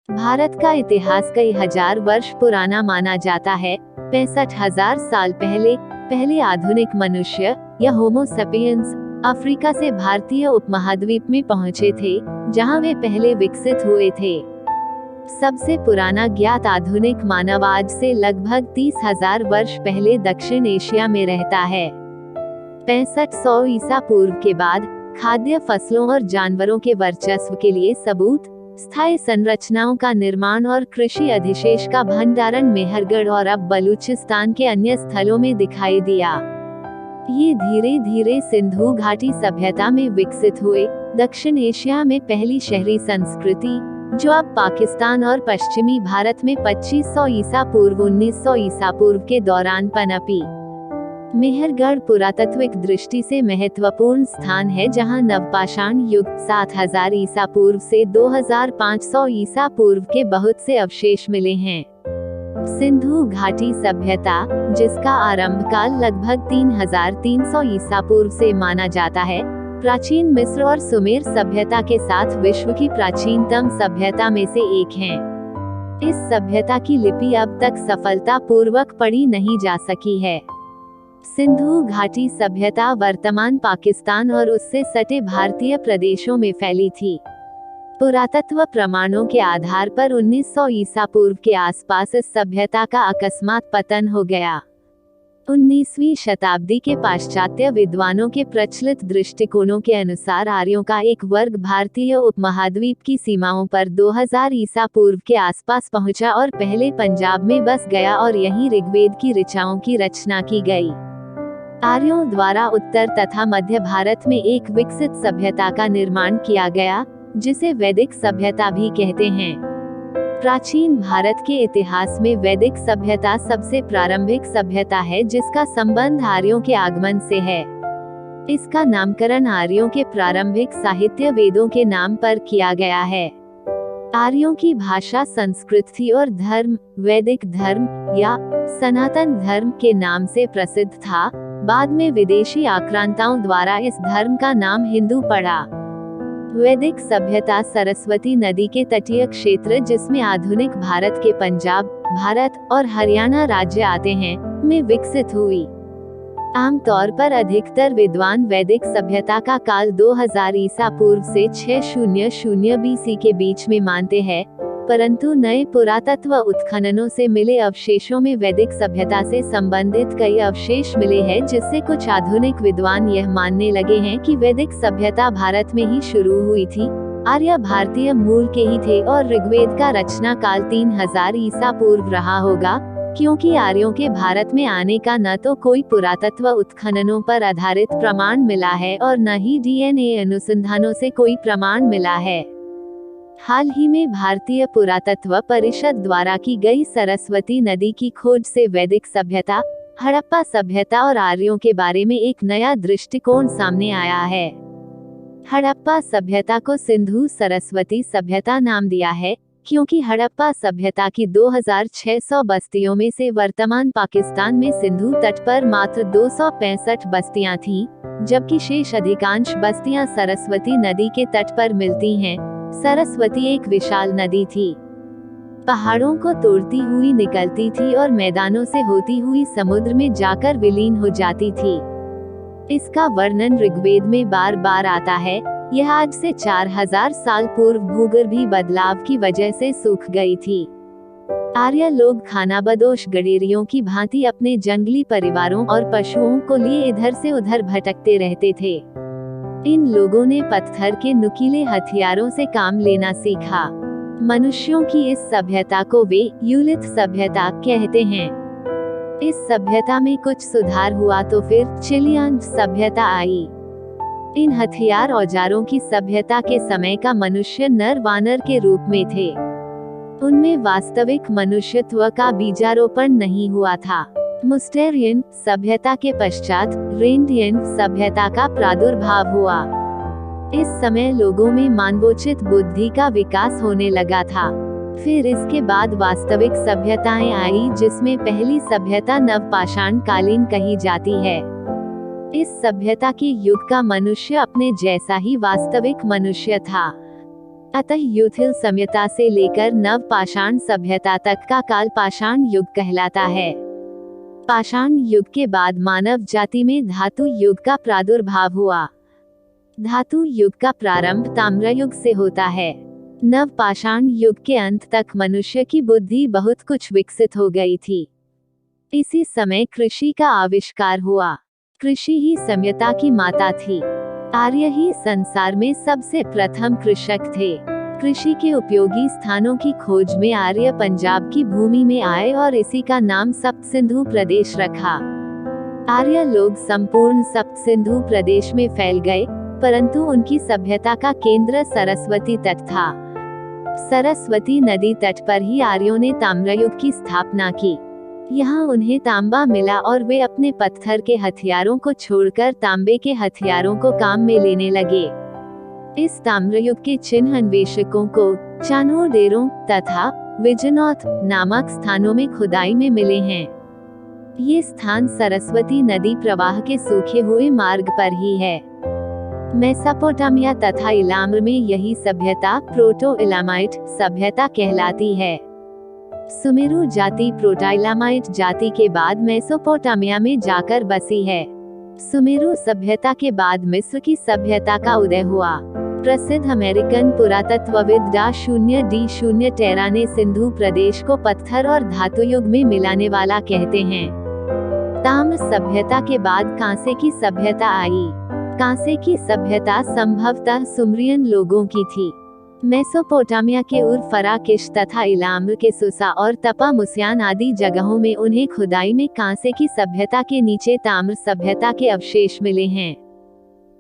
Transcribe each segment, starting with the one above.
भारत का इतिहास कई हजार वर्ष पुराना माना जाता है। 65,000 साल पहले आधुनिक मनुष्य या होमो सेपियंस अफ्रीका से भारतीय उपमहाद्वीप में पहुंचे थे, जहां वे पहले विकसित हुए थे। सबसे पुराना ज्ञात आधुनिक मानव आज से लगभग 30,000 वर्ष पहले दक्षिण एशिया में रहता है। 6500 ईसा पूर्व के बाद खाद्य फसलों और जानवरों के वर्चस्व के लिए सबूत, स्थायी संरचनाओं का निर्माण और कृषि अधिशेष का भंडारण मेहरगढ़ और अब बलूचिस्तान के अन्य स्थलों में दिखाई दिया। ये धीरे धीरे सिंधु घाटी सभ्यता में विकसित हुए। दक्षिण एशिया में पहली शहरी संस्कृति, जो अब पाकिस्तान और पश्चिमी भारत में 2500 ईसा पूर्व 1900 ईसा पूर्व के दौरान पनपी। मेहरगढ़ पुरातात्विक दृष्टि से महत्वपूर्ण स्थान है, जहां नवपाषाण युग 7000 ईसा पूर्व से 2500 ईसा पूर्व के बहुत से अवशेष मिले हैं। सिंधु घाटी सभ्यता, जिसका आरंभ काल लगभग 3300 ईसा पूर्व से माना जाता है, प्राचीन मिस्र और सुमेर सभ्यता के साथ विश्व की प्राचीनतम सभ्यता में से एक है। इस सभ्यता की लिपि अब तक सफलतापूर्वक पढ़ी नहीं जा सकी है। सिंधु घाटी सभ्यता वर्तमान पाकिस्तान और उससे सटे भारतीय प्रदेशों में फैली थी। पुरातत्व प्रमाणों के आधार पर 1900 ईसा पूर्व के आसपास इस सभ्यता का अकस्मात पतन हो गया। 19वीं शताब्दी के पाश्चात्य विद्वानों के प्रचलित दृष्टिकोणों के अनुसार आर्यों का एक वर्ग भारतीय उपमहाद्वीप की सीमाओं पर 2000 ईसा पूर्व के आसपास पहुंचा और पहले पंजाब में बस गया और यहीं ऋग्वेद की ऋचाओं की रचना की गई। आर्यों द्वारा उत्तर तथा मध्य भारत में एक विकसित सभ्यता का निर्माण किया गया, जिसे वैदिक सभ्यता भी कहते हैं। प्राचीन भारत के इतिहास में वैदिक सभ्यता सबसे प्रारंभिक सभ्यता है, जिसका संबंध आर्यों के आगमन से है। इसका नामकरण आर्यों के प्रारंभिक साहित्य वेदों के नाम पर किया गया है। आर्यों की भाषा संस्कृत थी और धर्म वैदिक धर्म या सनातन धर्म के नाम से प्रसिद्ध था। बाद में विदेशी आक्रांताओं द्वारा इस धर्म का नाम हिंदू पड़ा। वैदिक सभ्यता सरस्वती नदी के तटीय क्षेत्र, जिसमें आधुनिक भारत के पंजाब, भारत और हरियाणा राज्य आते हैं, में विकसित हुई। आमतौर पर अधिकतर विद्वान वैदिक सभ्यता का काल 2000 ईसा पूर्व से 600 बीसी के बीच में मानते हैं, परंतु नए पुरातत्व उत्खननों से मिले अवशेषों में वैदिक सभ्यता से संबंधित कई अवशेष मिले हैं, जिससे कुछ आधुनिक विद्वान यह मानने लगे हैं कि वैदिक सभ्यता भारत में ही शुरू हुई थी। आर्य भारतीय मूल के ही थे और ऋग्वेद का रचना काल 3000 ईसा पूर्व रहा होगा, क्योंकि आर्यों के भारत में आने का न तो कोई पुरातत्व उत्खननों पर आधारित प्रमाण मिला है और न ही DNA अनुसंधानों से कोई प्रमाण मिला है। हाल ही में भारतीय पुरातत्व परिषद द्वारा की गई सरस्वती नदी की खोज से वैदिक सभ्यता, हड़प्पा सभ्यता और आर्यों के बारे में एक नया दृष्टिकोण सामने आया है। हड़प्पा सभ्यता को सिंधु सरस्वती सभ्यता नाम दिया है, क्योंकि हड़प्पा सभ्यता की 2600 बस्तियों में से वर्तमान पाकिस्तान में सिंधु तट पर मात्र 265 बस्तियां थीं, जबकि शेष अधिकांश बस्तियां सरस्वती नदी के तट पर मिलती हैं। सरस्वती एक विशाल नदी थी, पहाड़ों को तोड़ती हुई निकलती थी और मैदानों से होती हुई समुद्र में जाकर विलीन हो जाती थी। इसका वर्णन ऋग्वेद में बार बार आता है। यह आज से 4000 साल पूर्व भूगर्भीय बदलाव की वजह से सूख गई थी। आर्य लोग खानाबदोश गडेरियों की भांति अपने जंगली परिवारों और पशुओं को लिए इधर से उधर भटकते रहते थे। इन लोगों ने पत्थर के नुकीले हथियारों से काम लेना सीखा। मनुष्यों की इस सभ्यता को वे यूलिथ सभ्यता कहते हैं। इस सभ्यता में कुछ सुधार हुआ तो फिर चिलियन सभ्यता आई। इन हथियार औजारों की सभ्यता के समय का मनुष्य नर वानर के रूप में थे। उनमें वास्तविक मनुष्यत्व का बीजारोपण नहीं हुआ था। मुस्टेरियन सभ्यता के पश्चात रेंडियन सभ्यता का प्रादुर्भाव हुआ। इस समय लोगों में मानवोचित बुद्धि का विकास होने लगा था। फिर इसके बाद वास्तविक सभ्यताएं आई, जिसमें पहली सभ्यता नवपाषाण कालीन कही जाती है। इस सभ्यता के युग का मनुष्य अपने जैसा ही वास्तविक मनुष्य था। अतः यूथिल सभ्यता से लेकर नव पाषाण सभ्यता तक का काल पाषाण युग कहलाता है। पाषाण युग के बाद मानव जाति में धातु युग का प्रादुर्भाव हुआ। धातु युग का प्रारंभ ताम्र युग से होता है। नव पाषाण युग के अंत तक मनुष्य की बुद्धि बहुत कुछ विकसित हो गई थी। इसी समय कृषि का आविष्कार हुआ। कृषि ही सभ्यता की माता थी। आर्य ही संसार में सबसे प्रथम कृषक थे। कृषि के उपयोगी स्थानों की खोज में आर्य पंजाब की भूमि में आए और इसी का नाम सप्त सिंधु प्रदेश रखा। आर्य लोग संपूर्ण सप्त सिंधु प्रदेश में फैल गए, परंतु उनकी सभ्यता का केंद्र सरस्वती तट था। सरस्वती नदी तट पर ही आर्यों ने ताम्रयुग की स्थापना की। यहाँ उन्हें तांबा मिला और वे अपने पत्थर के हथियारों को छोड़कर तांबे के हथियारों को काम में लेने लगे। इस ताम्रयुग के चिन्ह अन्वेषकों को चानोडेरों तथा विजयनौथ नामक स्थानों में खुदाई में मिले हैं। ये स्थान सरस्वती नदी प्रवाह के सूखे हुए मार्ग पर ही है। मेसोपोटामिया तथा इलाम में यही सभ्यता प्रोटो इलामाइट सभ्यता कहलाती है। सुमेरु जाति प्रोटो-इलामाइट जाति के बाद मेसोपोटामिया में जाकर बसी है। सुमेरु सभ्यता के बाद मिस्र की सभ्यता का उदय हुआ। प्रसिद्ध अमेरिकन पुरातत्वविद D0 टेरा ने सिंधु प्रदेश को पत्थर और धातु युग में मिलाने वाला कहते हैं। ताम्र सभ्यता के बाद कांसे की सभ्यता आई। कांसे की सभ्यता संभवतः सुमरियन लोगों की थी। मेसोपोटामिया के उर-फराकिश तथा इलाम के सुसा और तपा मुस्यान आदि जगहों में उन्हें खुदाई में कांसे की सभ्यता के नीचे ताम्र सभ्यता के अवशेष मिले हैं।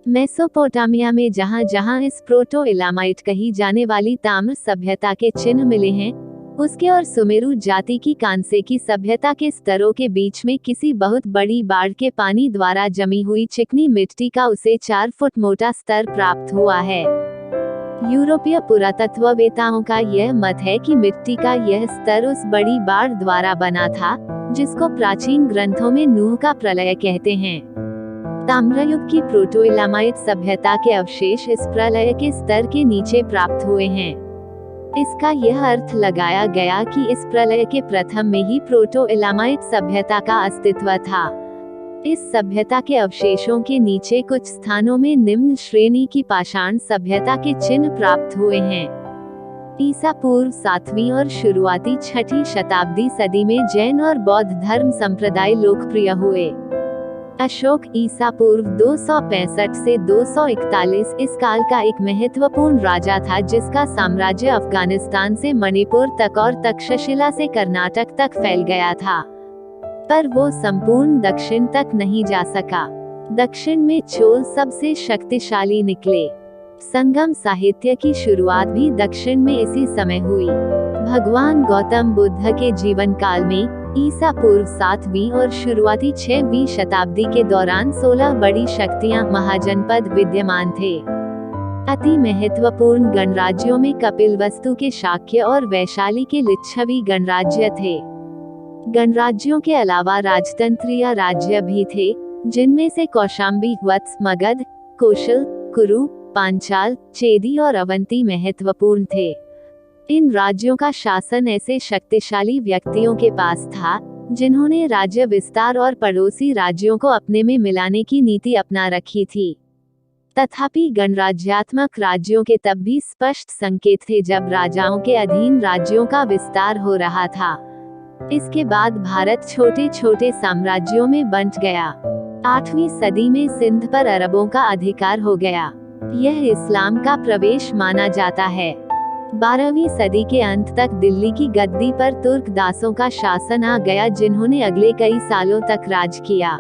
मेसोपोटामिया में जहां जहां इस प्रोटो इलामाइट कही जाने वाली ताम्र सभ्यता के चिन्ह मिले हैं, उसके और सुमेरु जाति की कांसे की सभ्यता के स्तरों के बीच में किसी बहुत बड़ी बाढ़ के पानी द्वारा जमी हुई चिकनी मिट्टी का उसे 4 फुट मोटा स्तर प्राप्त हुआ है। यूरोपीय पुरातत्ववेताओं का यह मत है कि मिट्टी का यह स्तर उस बड़ी बाढ़ द्वारा बना था, जिसको प्राचीन ग्रंथों में नूह का प्रलय कहते हैं। ताम्रयुग की प्रोटो इलामाइट सभ्यता के अवशेष इस प्रलय के स्तर के नीचे प्राप्त हुए हैं। इसका यह अर्थ लगाया गया कि इस प्रलय के प्रथम में ही प्रोटो इलामाइट सभ्यता का अस्तित्व था। इस सभ्यता के अवशेषों के नीचे कुछ स्थानों में निम्न श्रेणी की पाषाण सभ्यता के चिन्ह प्राप्त हुए हैं। ईसा पूर्व 7वीं और शुरुआती 6ठी शताब्दी सदी में जैन और बौद्ध धर्म संप्रदाय लोकप्रिय हुए। अशोक ईसा पूर्व 265 से 241 इस काल का एक महत्वपूर्ण राजा था, जिसका साम्राज्य अफगानिस्तान से मणिपुर तक और तक्षशिला से कर्नाटक तक फैल गया था, पर वो संपूर्ण दक्षिण तक नहीं जा सका। दक्षिण में चोल सबसे शक्तिशाली निकले। संगम साहित्य की शुरुआत भी दक्षिण में इसी समय हुई। भगवान गौतम बुद्ध के जीवन काल में ईसा पूर्व 7वीं और शुरुआती 6वीं शताब्दी के दौरान 16 बड़ी शक्तियां महाजनपद विद्यमान थे। अति महत्वपूर्ण गणराज्यों में कपिलवस्तु के शाक्य और वैशाली के लिच्छवी गणराज्य थे। गणराज्यों के अलावा राजतंत्रीय राज्य भी थे, जिनमें से कौशाम्बी, वत्स, मगध, कौशल, कुरु, पांचाल, चेदी और अवंती महत्वपूर्ण थे। इन राज्यों का शासन ऐसे शक्तिशाली व्यक्तियों के पास था, जिन्होंने राज्य विस्तार और पड़ोसी राज्यों को अपने में मिलाने की नीति अपना रखी थी। तथापि गणराज्यात्मक राज्यों के तब भी स्पष्ट संकेत थे जब राजाओं के अधीन राज्यों का विस्तार हो रहा था। इसके बाद भारत छोटे छोटे साम्राज्यों में बंट गया। 8वीं सदी में सिंध पर अरबों का अधिकार हो गया। यह इस्लाम का प्रवेश माना जाता है। 12वीं सदी के अंत तक दिल्ली की गद्दी पर तुर्क दासों का शासन आ गया, जिन्होंने अगले कई सालों तक राज किया।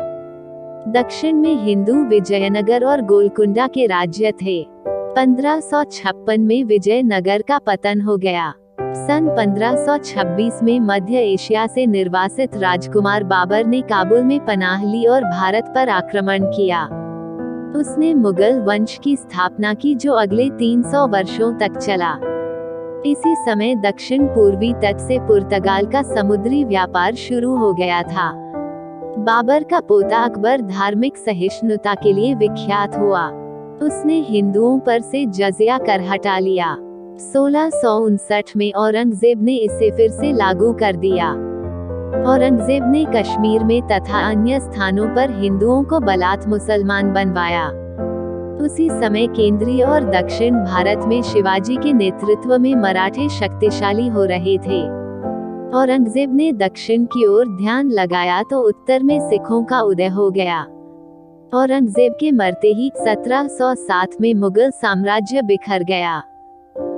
दक्षिण में हिंदू विजयनगर और गोलकुंडा के राज्य थे। 1556 में विजयनगर का पतन हो गया। सन 1526 में मध्य एशिया से निर्वासित राजकुमार बाबर ने काबुल में पनाह ली और भारत पर आक्रमण किया। उसने मुगल वंश की स्थापना की, जो अगले 300 वर्षों तक चला। इसी समय दक्षिण पूर्वी तट से पुर्तगाल का समुद्री व्यापार शुरू हो गया था। बाबर का पोता अकबर धार्मिक सहिष्णुता के लिए विख्यात हुआ। उसने हिंदुओं पर से जजिया कर हटा लिया। 1659 में औरंगजेब ने इसे फिर से लागू कर दिया। औरंगजेब ने कश्मीर में तथा अन्य स्थानों पर हिंदुओं को बलात् मुसलमान बनवाया। उसी समय केंद्रीय और दक्षिण भारत में शिवाजी के नेतृत्व में मराठे शक्तिशाली हो रहे थे। औरंगजेब ने दक्षिण की ओर ध्यान लगाया तो उत्तर में सिखों का उदय हो गया। औरंगजेब के मरते ही 1707 में मुगल साम्राज्य बिखर गया।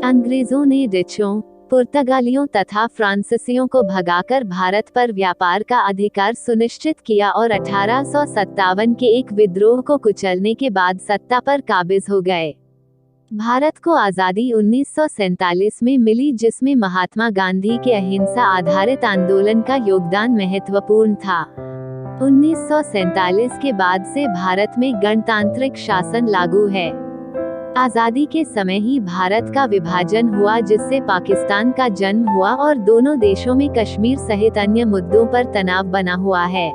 अंग्रेजों ने डचों, पुर्तगालियों तथा फ्रांसीसियों को भगाकर भारत पर व्यापार का अधिकार सुनिश्चित किया और 1857 के एक विद्रोह को कुचलने के बाद सत्ता पर काबिज हो गए। भारत को आज़ादी 1947 में मिली, जिसमें महात्मा गांधी के अहिंसा आधारित आंदोलन का योगदान महत्वपूर्ण था। 1947 के बाद से भारत में गणतांत्रिक शासन लागू है। आज़ादी के समय ही भारत का विभाजन हुआ, जिससे पाकिस्तान का जन्म हुआ और दोनों देशों में कश्मीर सहित अन्य मुद्दों पर तनाव बना हुआ है।